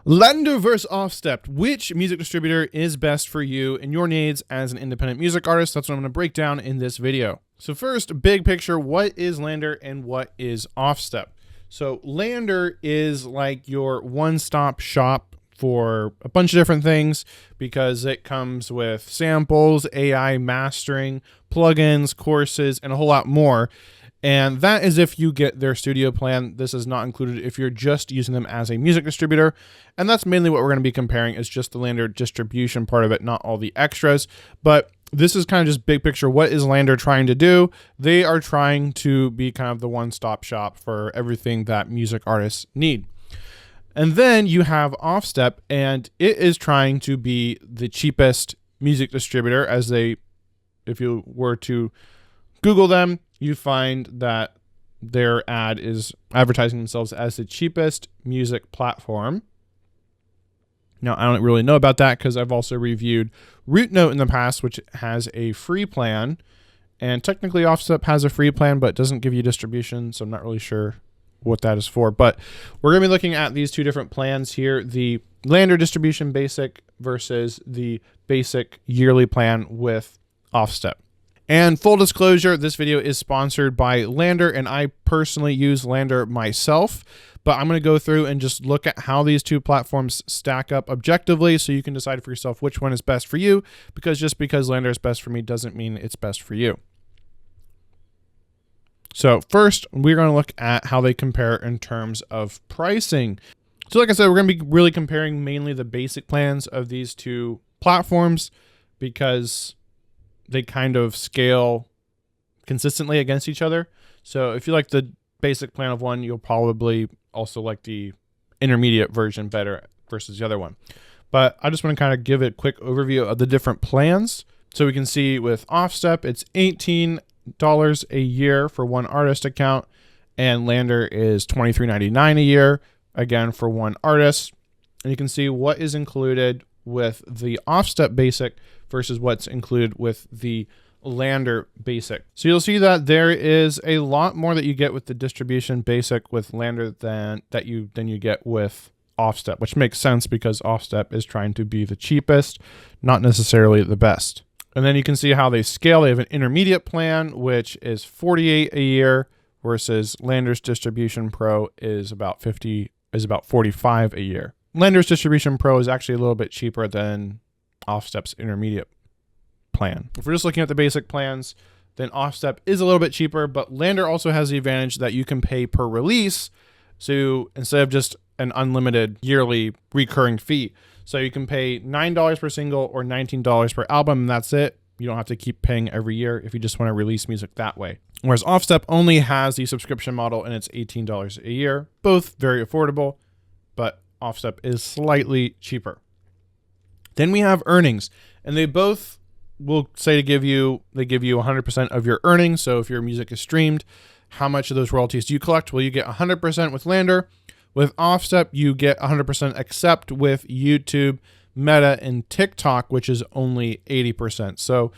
LANDR versus Offstep. Which music distributor is best for you and your needs as an independent music artist? That's what I'm going to break down in this video. So first, big picture, what is LANDR and what is Offstep? So LANDR is like your one-stop shop for a bunch of different things because it comes with samples, AI mastering, plugins, courses, and a whole lot more. And that is if you get their studio plan. This is not included if you're just using them as a music distributor. And that's mainly what we're going to be comparing, is just the LANDR distribution part of it, not all the extras. But this is kind of just big picture. What is LANDR trying to do? They are trying to be kind of the one-stop shop for everything that music artists need. And then you have Offstep, and it is trying to be the cheapest music distributor. As they, if you were to Google them, you find that their ad is advertising themselves as the cheapest music platform. Now, I don't really know about that because I've also reviewed RootNote in the past, which has a free plan. And technically, Offstep has a free plan, but doesn't give you distribution, so I'm not really sure what that is for. But we're going to be looking at these two different plans here, the LANDR distribution basic versus the basic yearly plan with Offstep. And full disclosure, this video is sponsored by LANDR, and I personally use LANDR myself, but I'm going to go through and just look at how these two platforms stack up objectively so you can decide for yourself which one is best for you, because just because LANDR is best for me doesn't mean it's best for you. So first, we're going to look at how they compare in terms of pricing. So like I said, we're going to be really comparing mainly the basic plans of these two platforms because they kind of scale consistently against each other. So if you like the basic plan of one, you'll probably also like the intermediate version better versus the other one. But I just want to kind of give a quick overview of the different plans. So we can see with Offstep, it's $18 a year for one artist account, and LANDR is $23.99 a year, again, for one artist. And you can see what is included with the Offstep basic versus what's included with the LANDR basic. So you'll see that there is a lot more that you get with the distribution basic with LANDR than you get with Offstep, which makes sense because Offstep is trying to be the cheapest, not necessarily the best. And then you can see how they scale. They have an intermediate plan, which is $48 a year, versus LANDR's Distribution Pro is about $45 a year. LANDR's Distribution Pro is actually a little bit cheaper than Offstep's intermediate plan. If we're just looking at the basic plans, then Offstep is a little bit cheaper, but LANDR also has the advantage that you can pay per release. So instead of just an unlimited yearly recurring fee. So you can pay $9 per single or $19 per album, and that's it. You don't have to keep paying every year if you just want to release music that way. Whereas Offstep only has the subscription model, and it's $18 a year. Both very affordable, but Offstep is slightly cheaper. Then we have earnings, and they both will say they give you 100% of your earnings. So if your music is streamed, how much of those royalties do you collect? Well, you get 100% with LANDR. With Offstep, you get 100% except with YouTube, Meta, and TikTok, which is only 80%. So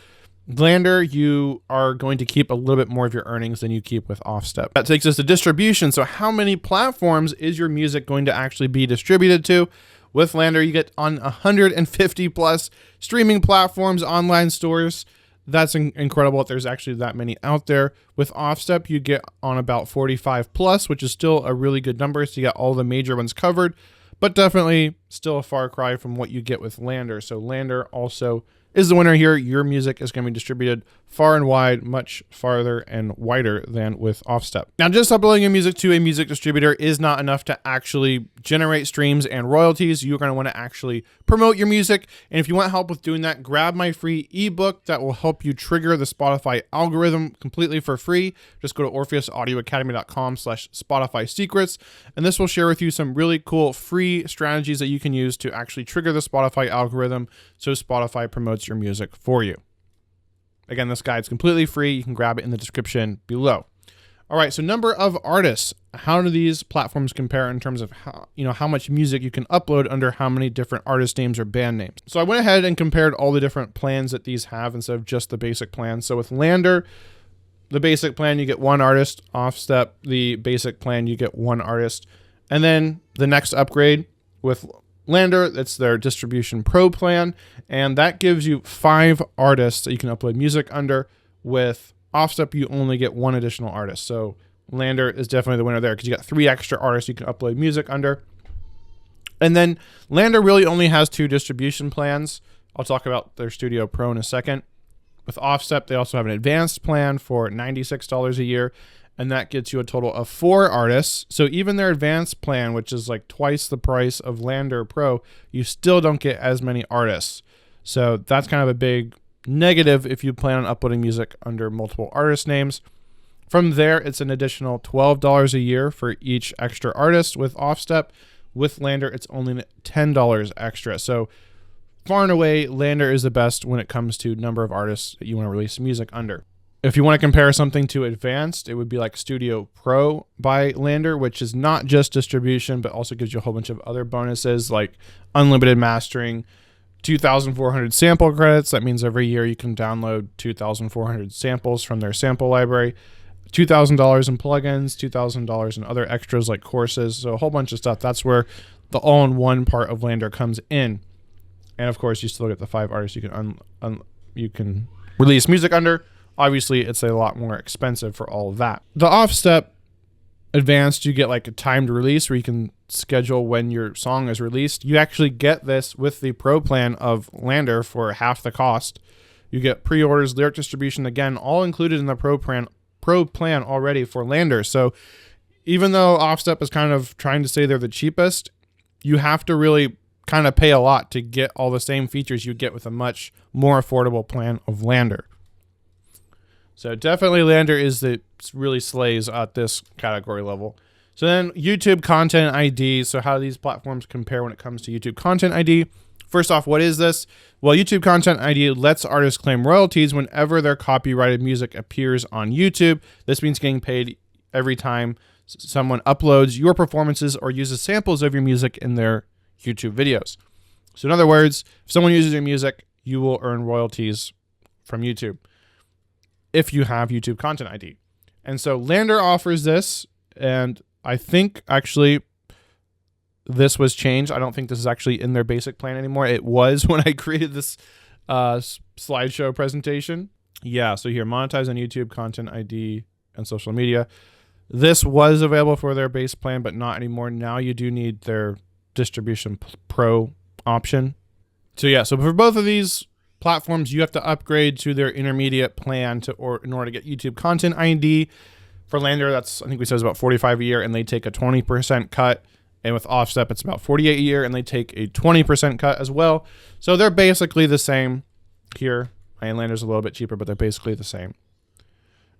LANDR, you are going to keep a little bit more of your earnings than you keep with Offstep. That takes us to distribution. So how many platforms is your music going to actually be distributed to? With LANDR, you get on 150 plus streaming platforms, online stores. That's incredible that there's actually that many out there. With Offstep, you get on about 45 plus, which is still a really good number. So you got all the major ones covered, but definitely still a far cry from what you get with LANDR. So LANDR also is the winner here. Your music is going to be distributed far and wide, much farther and wider than with Offstep. Now, just uploading your music to a music distributor is not enough to actually generate streams and royalties. You're going to want to actually promote your music. And if you want help with doing that, grab my free ebook that will help you trigger the Spotify algorithm completely for free. Just go to orpheusaudioacademy.com/Spotify secrets. And this will share with you some really cool free strategies that you can use to actually trigger the Spotify algorithm so Spotify promotes your music for you. Again, this guide's completely free. You can grab it in the description below. All right, so number of artists. How do these platforms compare in terms of how much music you can upload under how many different artist names or band names? So I went ahead and compared all the different plans that these have instead of just the basic plan. So with LANDR, the basic plan, you get one artist. Offstep, the basic plan, you get one artist. And then the next upgrade with LANDR, that's their Distribution Pro plan, and that gives you 5 artists that you can upload music under. With Offstep, you only get 1 additional artist. So LANDR is definitely the winner there because you got 3 extra artists you can upload music under. And then LANDR really only has 2 distribution plans. I'll talk about their Studio Pro in a second. With Offstep, they also have an advanced plan for $96 a year, and that gets you a total of 4 artists. So even their advanced plan, which is like twice the price of LANDR Pro, you still don't get as many artists. So that's kind of a big negative if you plan on uploading music under multiple artist names. From there, it's an additional $12 a year for each extra artist with Offstep. With LANDR, it's only $10 extra. So far and away, LANDR is the best when it comes to number of artists that you want to release music under. If you want to compare something to advanced, it would be like Studio Pro by LANDR, which is not just distribution, but also gives you a whole bunch of other bonuses like unlimited mastering, 2,400 sample credits. That means every year you can download 2,400 samples from their sample library, $2,000 in plugins, $2,000 in other extras like courses. So a whole bunch of stuff. That's where the all-in-one part of LANDR comes in. And of course, you still get the 5 artists you can release music under. Obviously, it's a lot more expensive for all of that. The Offstep Advanced, you get like a timed release where you can schedule when your song is released. You actually get this with the Pro plan of LANDR for half the cost. You get pre-orders, lyric distribution, again, all included in the Pro plan already for LANDR. So even though Offstep is kind of trying to say they're the cheapest, you have to really kind of pay a lot to get all the same features you get with a much more affordable plan of LANDR. So definitely LANDR is the really slays at this category level. So then YouTube Content ID. So how do these platforms compare when it comes to YouTube Content ID? First off, what is this? Well, YouTube Content ID lets artists claim royalties whenever their copyrighted music appears on YouTube. This means getting paid every time someone uploads your performances or uses samples of your music in their YouTube videos. So in other words, if someone uses your music, you will earn royalties from YouTube if you have YouTube Content ID. And so LANDR offers this, and I think actually this was changed. I don't think this is actually in their basic plan anymore. It was when I created this slideshow presentation. Yeah, so here, monetize on YouTube, Content ID, and social media. This was available for their base plan, but not anymore. Now you do need their Distribution Pro option. So yeah, so for both of these platforms, you have to upgrade to their intermediate plan in order to get YouTube Content ID. For LANDR, that's, I think we said, it's about $45 a year, and they take a 20% cut. And with Offstep, it's about $48 a year, and they take a 20% cut as well. So they're basically the same here. And LANDR's a little bit cheaper, but they're basically the same.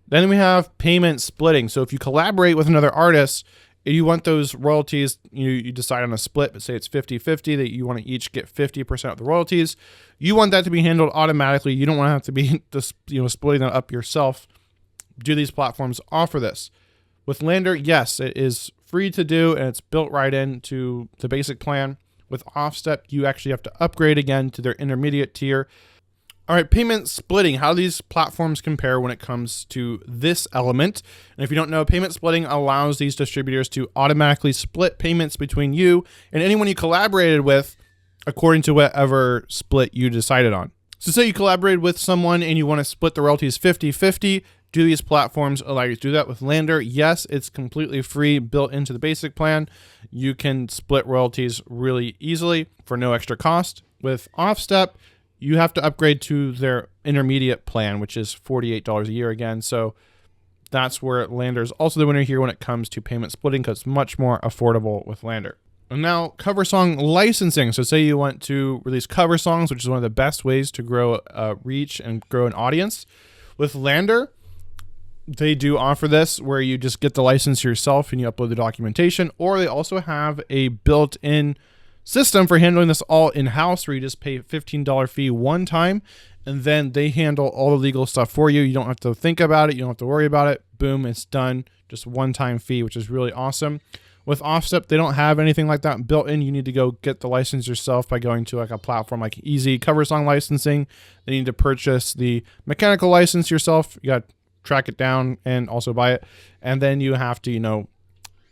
Then we have payment splitting. So if you collaborate with another artist, if you want those royalties, you decide on a split, but say it's 50-50, that you want to each get 50% of the royalties. You want that to be handled automatically. You don't want to have to be splitting that up yourself. Do these platforms offer this? With LANDR, yes, it is free to do, and it's built right into the basic plan. With Offstep, you actually have to upgrade again to their intermediate tier. All right, payment splitting. How do these platforms compare when it comes to this element? And if you don't know, payment splitting allows these distributors to automatically split payments between you and anyone you collaborated with according to whatever split you decided on. So say you collaborated with someone and you want to split the royalties 50-50. Do these platforms allow you to do that with LANDR? Yes, it's completely free, built into the basic plan. You can split royalties really easily for no extra cost. With Offstep, you have to upgrade to their intermediate plan, which is $48 a year again. So that's where LANDR is also the winner here when it comes to payment splitting, because it's much more affordable with LANDR. And now cover song licensing. So say you want to release cover songs, which is one of the best ways to grow reach and grow an audience. With LANDR, they do offer this where you just get the license yourself and you upload the documentation, or they also have a built-in system for handling this all in-house where you just pay a $15 fee one time and then they handle all the legal stuff for you. You don't have to think about it. You don't have to worry about it. Boom, it's done. Just one-time fee, which is really awesome. With Offstep, they don't have anything like that built in. You need to go get the license yourself by going to like a platform like Easy Cover Song Licensing. Then you need to purchase the mechanical license yourself. You got to track it down and also buy it. And then you have to,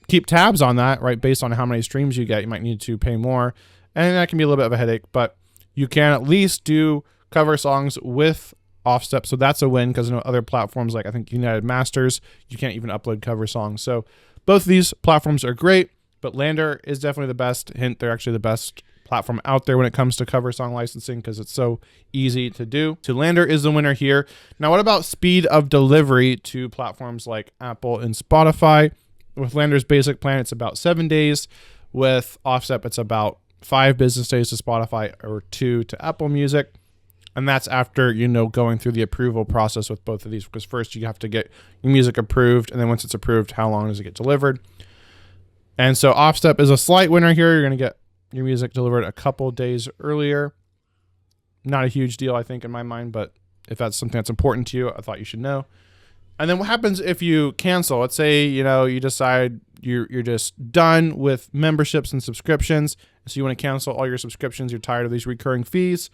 keep tabs on that, right? Based on how many streams you get, you might need to pay more. and that can be a little bit of a headache, but you can at least do cover songs with Offstep. So that's a win, because other platforms like I think United Masters, you can't even upload cover songs. So both of these platforms are great, but LANDR is definitely the best. Hint, they're actually the best platform out there when it comes to cover song licensing, because it's so easy to do. So LANDR is the winner here. Now, what about speed of delivery to platforms like Apple and Spotify? With LANDR's basic plan, it's about 7 days. With Offstep, it's about 5 business days to Spotify or 2 to Apple Music. And that's after, going through the approval process with both of these, because first you have to get your music approved, and then once it's approved, how long does it get delivered? And so Offstep is a slight winner here. You're going to get your music delivered a couple days earlier. Not a huge deal, I think, in my mind, but if that's something that's important to you, I thought you should know. And then what happens if you cancel? Let's say, you decide you're just done with memberships and subscriptions, so you want to cancel all your subscriptions, you're tired of these recurring fees.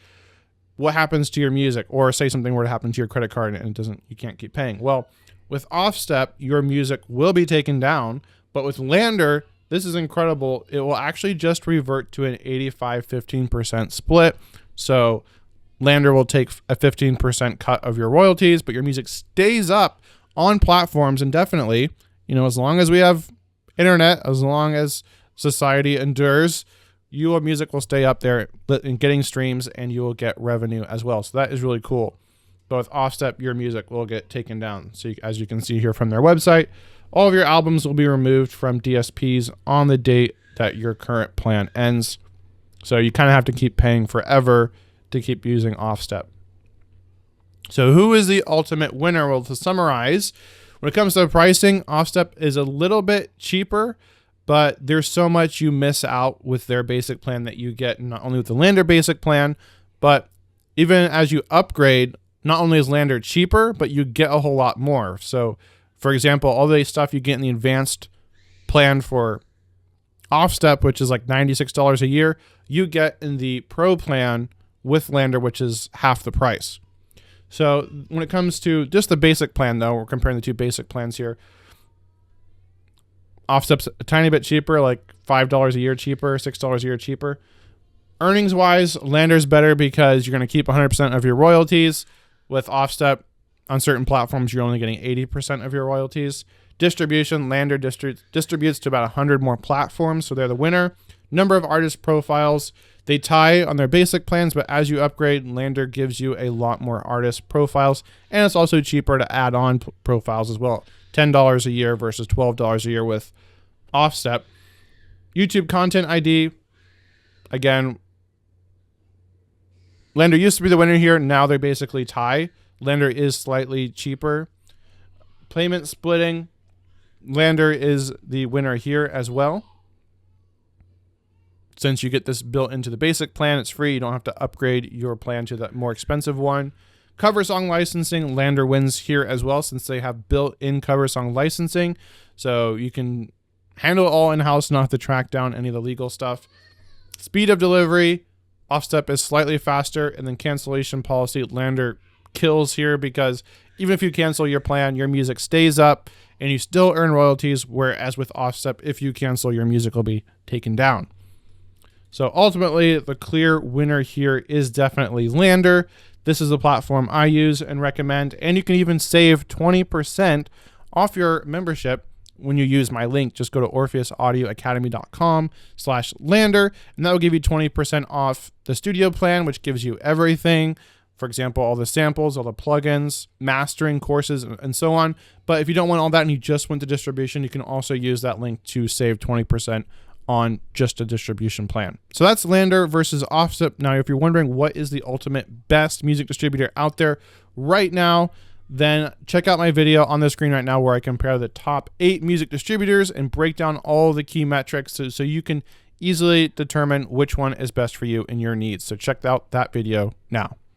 What happens to your music? Or say something were to happen to your credit card and you can't keep paying. Well, with Offstep, your music will be taken down, but with LANDR, this is incredible. It will actually just revert to an 85-15% split. So LANDR will take a 15% cut of your royalties, but your music stays up on platforms indefinitely. As long as we have internet, as long as society endures, your music will stay up there and getting streams, and you will get revenue as well. So that is really cool. But with Offstep, your music will get taken down. So as you can see here from their website, all of your albums will be removed from DSPs on the date that your current plan ends. So you kind of have to keep paying forever to keep using Offstep. So who is the ultimate winner? Well, to summarize, when it comes to pricing, Offstep is a little bit cheaper, but there's so much you miss out with their basic plan that you get not only with the LANDR basic plan, but even as you upgrade, not only is LANDR cheaper, but you get a whole lot more. So for example, all the stuff you get in the advanced plan for Offstep, which is like $96 a year, you get in the pro plan with LANDR, which is half the price. So when it comes to just the basic plan, though, we're comparing the two basic plans here. Offstep's a tiny bit cheaper, like $5 a year cheaper, $6 a year cheaper. Earnings-wise, LANDR's better because you're going to keep 100% of your royalties. With Offstep, on certain platforms, you're only getting 80% of your royalties. Distribution, LANDR distributes to about 100 more platforms, so they're the winner. Number of artist profiles, they tie on their basic plans, but as you upgrade, LANDR gives you a lot more artist profiles, and it's also cheaper to add on profiles as well. $10 a year versus $12 a year with Offstep. YouTube content ID, again, LANDR used to be the winner here. Now they basically tie. LANDR is slightly cheaper. Payment splitting, LANDR is the winner here as well. Since you get this built into the basic plan, it's free. You don't have to upgrade your plan to the more expensive one. Cover song licensing, LANDR wins here as well, since they have built-in cover song licensing. So you can handle it all in-house, not have to track down any of the legal stuff. Speed of delivery, Offstep is slightly faster. And then cancellation policy, LANDR kills here, because even if you cancel your plan, your music stays up and you still earn royalties, whereas with Offstep, if you cancel, your music will be taken down. So ultimately, the clear winner here is definitely LANDR. This is the platform I use and recommend, and you can even save 20% off your membership when you use my link. Just go to orpheusaudioacademy.com/LANDR, and that will give you 20% off the studio plan, which gives you everything. For example, all the samples, all the plugins, mastering courses, and so on. But if you don't want all that and you just want the distribution, you can also use that link to save 20% on just a distribution plan. So that's LANDR versus Offstep. Now, if you're wondering what is the ultimate best music distributor out there right now, then check out my video on the screen right now where I compare the top 8 music distributors and break down all the key metrics so you can easily determine which one is best for you and your needs. So check out that video now.